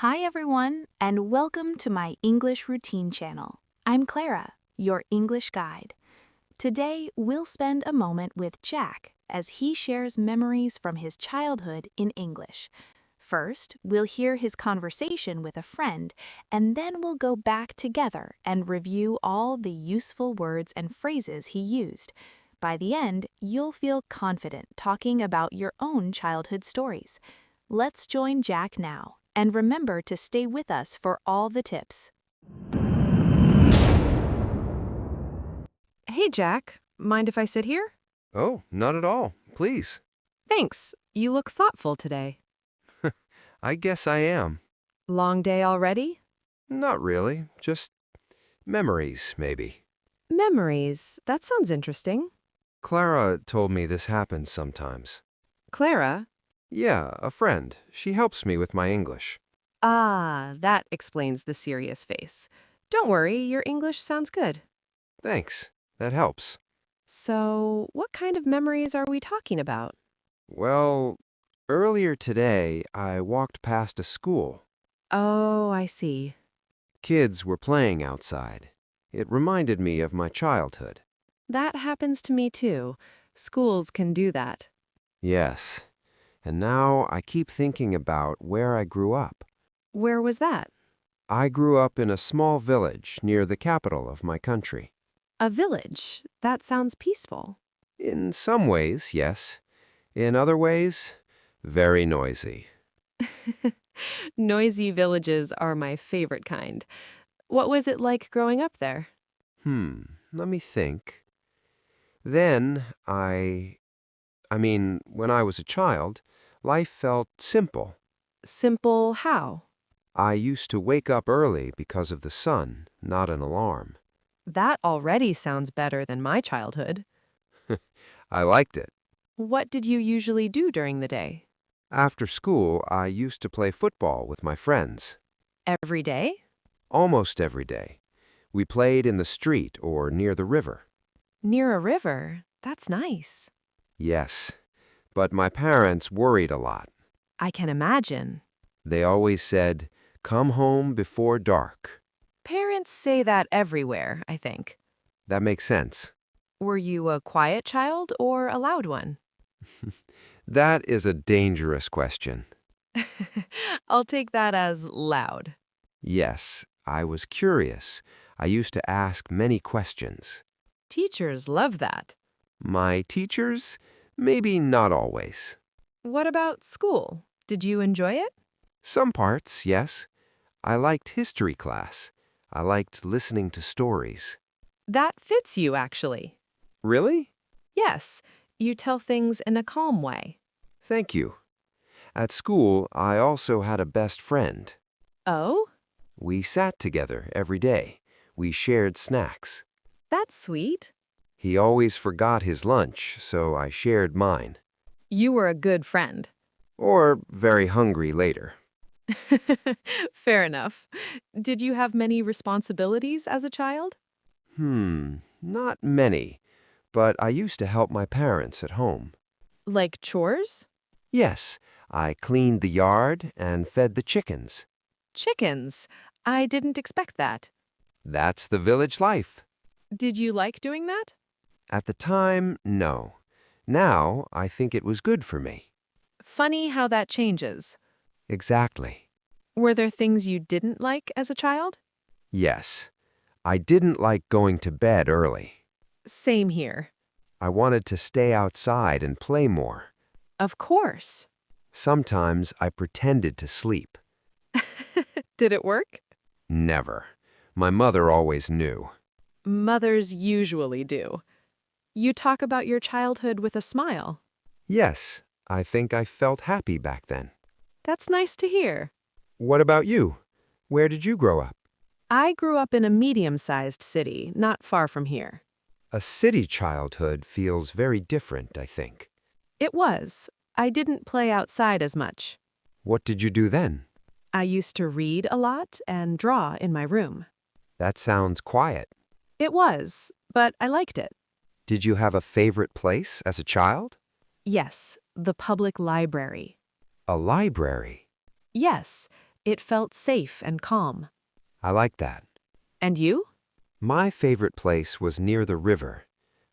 Hi everyone, and welcome to my English Routine channel. I'm Clara, your English guide. Today, we'll spend a moment with Jack as he shares memories from his childhood in English. First, we'll hear his conversation with a friend, and then we'll go back together and review all the useful words and phrases he used. By the end, you'll feel confident talking about your own childhood stories. Let's join Jack now. And remember to stay with us for all the tips. Hey, Jack. Mind if I sit here? Oh, not at all. Please. Thanks. You look thoughtful today. I guess I am. Long day already? Not really. Just memories, maybe. Memories. That sounds interesting. Clara told me this happens sometimes. Clara? Yeah, a friend. She helps me with my English. Ah, that explains the serious face. Don't worry, your English sounds good. Thanks. That helps. So, what kind of memories are we talking about? Well, earlier today, I walked past a school. Oh, I see. Kids were playing outside. It reminded me of my childhood. That happens to me too. Schools can do that. Yes. And now I keep thinking about where I grew up. Where was that? I grew up in a small village near the capital of my country. A village. That sounds peaceful. In some ways, yes. In other ways, very noisy. Noisy villages are my favorite kind. What was it like growing up there? Let me think. Then when I was a child, life felt simple. Simple how? I used to wake up early because of the sun, not an alarm. That already sounds better than my childhood. I liked it. What did you usually do during the day? After school, I used to play football with my friends. Every day? Almost every day. We played in the street or near the river. Near a river? That's nice. Yes, but my parents worried a lot. I can imagine. They always said, "Come home before dark." Parents say that everywhere, I think. That makes sense. Were you a quiet child or a loud one? That is a dangerous question. I'll take that as loud. Yes, I was curious. I used to ask many questions. Teachers love that. My teachers? Maybe not always. What about school? Did you enjoy it? Some parts, yes. I liked history class. I liked listening to stories. That fits you, actually. Really? Yes, you tell things in a calm way. Thank you. At school, I also had a best friend. Oh? We sat together every day. We shared snacks. That's sweet. He always forgot his lunch, so I shared mine. You were a good friend. Or very hungry later. Fair enough. Did you have many responsibilities as a child? Not many, but I used to help my parents at home. Like chores? Yes, I cleaned the yard and fed the chickens. Chickens. I didn't expect that. That's the village life. Did you like doing that? At the time, no. Now, I think it was good for me. Funny how that changes. Exactly. Were there things you didn't like as a child? Yes. I didn't like going to bed early. Same here. I wanted to stay outside and play more. Of course. Sometimes I pretended to sleep. Did it work? Never. My mother always knew. Mothers usually do. You talk about your childhood with a smile. Yes, I think I felt happy back then. That's nice to hear. What about you? Where did you grow up? I grew up in a medium-sized city, not far from here. A city childhood feels very different, I think. It was. I didn't play outside as much. What did you do then? I used to read a lot and draw in my room. That sounds quiet. It was, but I liked it. Did you have a favorite place as a child? Yes, the public library. A library. Yes, It felt safe and calm. I like that. And you? My favorite place was near the river.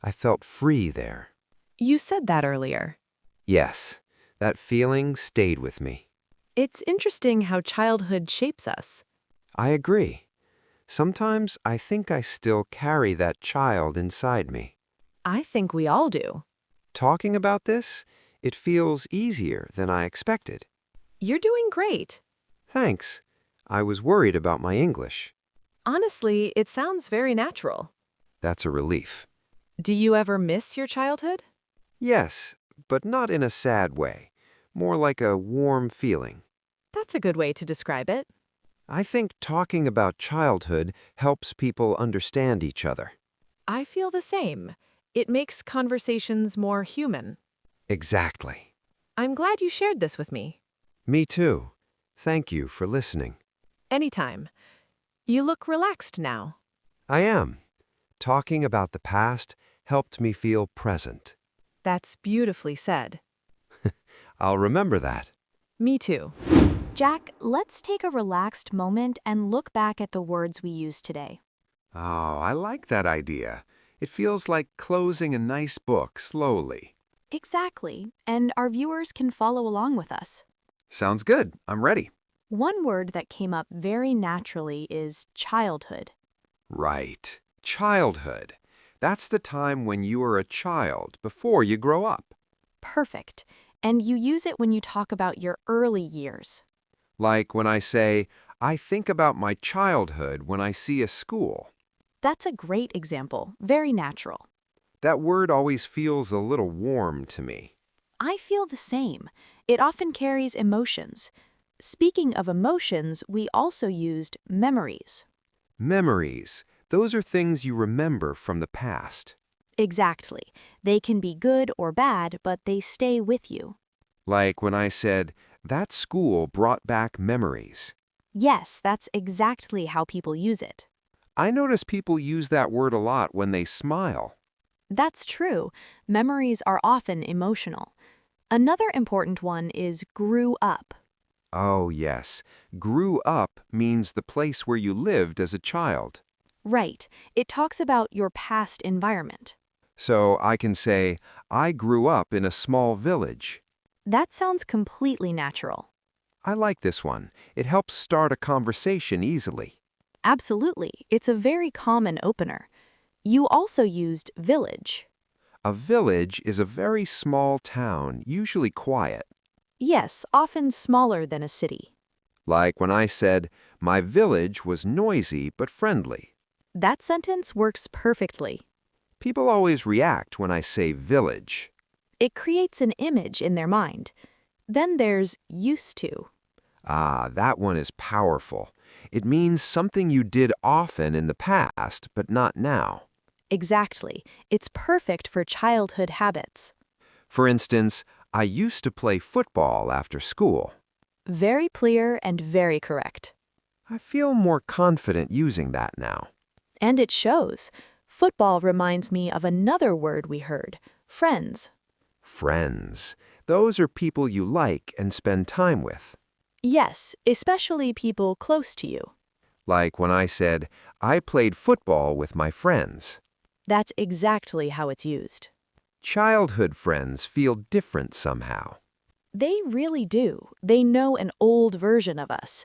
I felt free there. You said that earlier. Yes, that feeling stayed with me. It's interesting how childhood shapes us. I agree. Sometimes I think I still carry that child inside me. I think we all do. Talking about this, it feels easier than I expected. You're doing great. Thanks. I was worried about my English. Honestly, it sounds very natural. That's a relief. Do you ever miss your childhood? Yes, but not in a sad way. More like a warm feeling. That's a good way to describe it. I think talking about childhood helps people understand each other. I feel the same. It makes conversations more human. Exactly. I'm glad you shared this with me. Me too. Thank you for listening. Anytime. You look relaxed now. I am. Talking about the past helped me feel present. That's beautifully said. I'll remember that. Me too. Jack, let's take a relaxed moment and look back at the words we used today. Oh, I like that idea. It feels like closing a nice book slowly. Exactly, and our viewers can follow along with us. Sounds good. I'm ready. One word that came up very naturally is childhood. Right. Childhood. That's the time when you are a child before you grow up. Perfect. And you use it when you talk about your early years. Like when I say, I think about my childhood when I see a school. That's a great example, very natural. That word always feels a little warm to me. I feel the same. It often carries emotions. Speaking of emotions, we also used memories. Memories. Those are things you remember from the past. Exactly. They can be good or bad, but they stay with you. Like when I said, that school brought back memories. Yes, that's exactly how people use it. I notice people use that word a lot when they smile. That's true. Memories are often emotional. Another important one is grew up. Oh, yes. Grew up means the place where you lived as a child. Right. It talks about your past environment. So I can say, I grew up in a small village. That sounds completely natural. I like this one. It helps start a conversation easily. Absolutely. It's a very common opener. You also used village. A village is a very small town, usually quiet. Yes, often smaller than a city. Like when I said, my village was noisy but friendly. That sentence works perfectly. People always react when I say village. It creates an image in their mind. Then there's used to. Ah, that one is powerful. It means something you did often in the past, but not now. Exactly. It's perfect for childhood habits. For instance, I used to play football after school. Very clear and very correct. I feel more confident using that now. And it shows. Football reminds me of another word we heard, friends. Friends. Those are people you like and spend time with. Yes, especially people close to you. Like when I said, I played football with my friends. That's exactly how it's used. Childhood friends feel different somehow. They really do. They know an old version of us.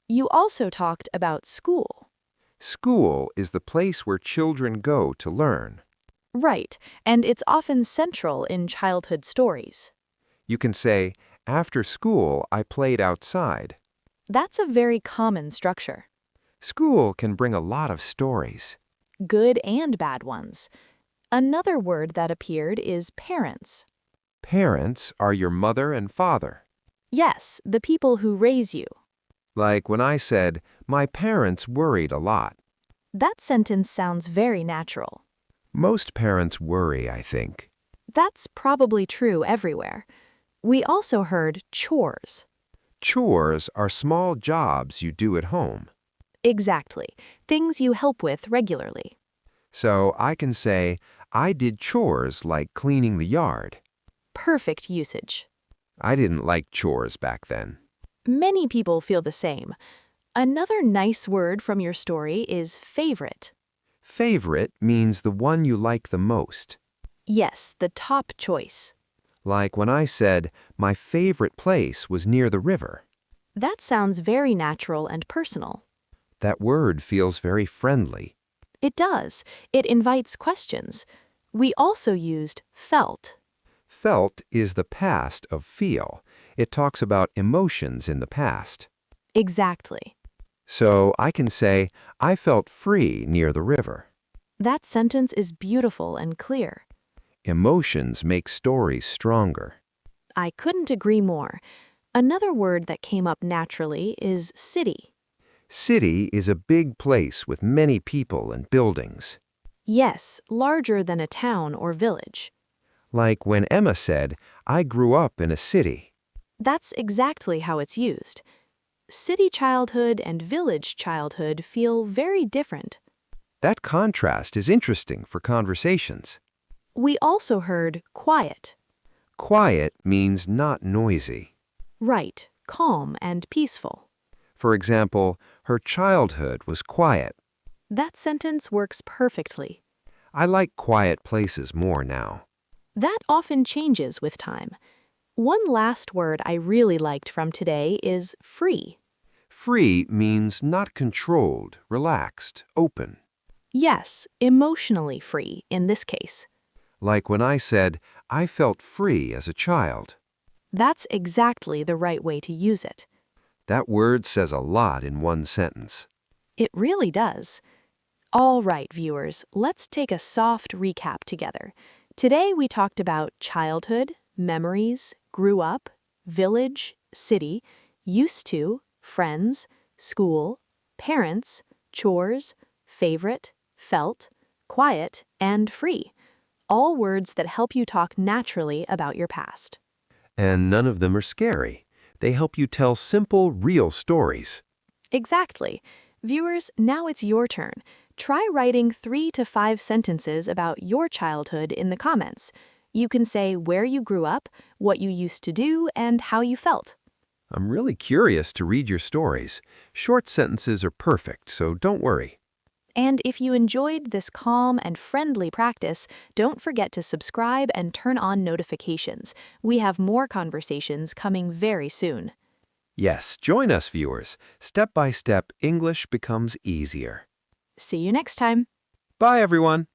You also talked about school. School is the place where children go to learn. Right, and it's often central in childhood stories. You can say, after school, I played outside. That's a very common structure. School can bring a lot of stories. Good and bad ones. Another word that appeared is parents. Parents are your mother and father. Yes, the people who raise you. Like when I said, my parents worried a lot. That sentence sounds very natural. Most parents worry, I think. That's probably true everywhere. We also heard chores. Chores are small jobs you do at home. Exactly, things you help with regularly. So I can say, I did chores like cleaning the yard. Perfect usage. I didn't like chores back then. Many people feel the same. Another nice word from your story is favorite. Favorite means the one you like the most. Yes, the top choice. Like when I said, my favorite place was near the river. That sounds very natural and personal. That word feels very friendly. It does. It invites questions. We also used felt. Felt is the past of feel. It talks about emotions in the past. Exactly. So I can say, I felt free near the river. That sentence is beautiful and clear. Emotions make stories stronger. I couldn't agree more. Another word that came up naturally is city. City is a big place with many people and buildings. Yes, larger than a town or village. Like when Emma said, I grew up in a city. That's exactly how it's used. City childhood and village childhood feel very different. That contrast is interesting for conversations. We also heard quiet. Quiet means not noisy. Right, calm and peaceful. For example, her childhood was quiet. That sentence works perfectly. I like quiet places more now. That often changes with time. One last word I really liked from today is free. Free means not controlled, relaxed, open. Yes, emotionally free in this case. Like when I said, I felt free as a child. That's exactly the right way to use it. That word says a lot in one sentence. It really does. All right, viewers, let's take a soft recap together. Today we talked about childhood, memories, grew up, village, city, used to, friends, school, parents, chores, favorite, felt, quiet, and free. All words that help you talk naturally about your past. And none of them are scary. They help you tell simple, real stories. Exactly. Viewers, now it's your turn. Try writing 3 to 5 sentences about your childhood in the comments. You can say where you grew up, what you used to do, and how you felt. I'm really curious to read your stories. Short sentences are perfect, so don't worry. And if you enjoyed this calm and friendly practice, don't forget to subscribe and turn on notifications. We have more conversations coming very soon. Yes, join us, viewers. Step by step, English becomes easier. See you next time. Bye, everyone.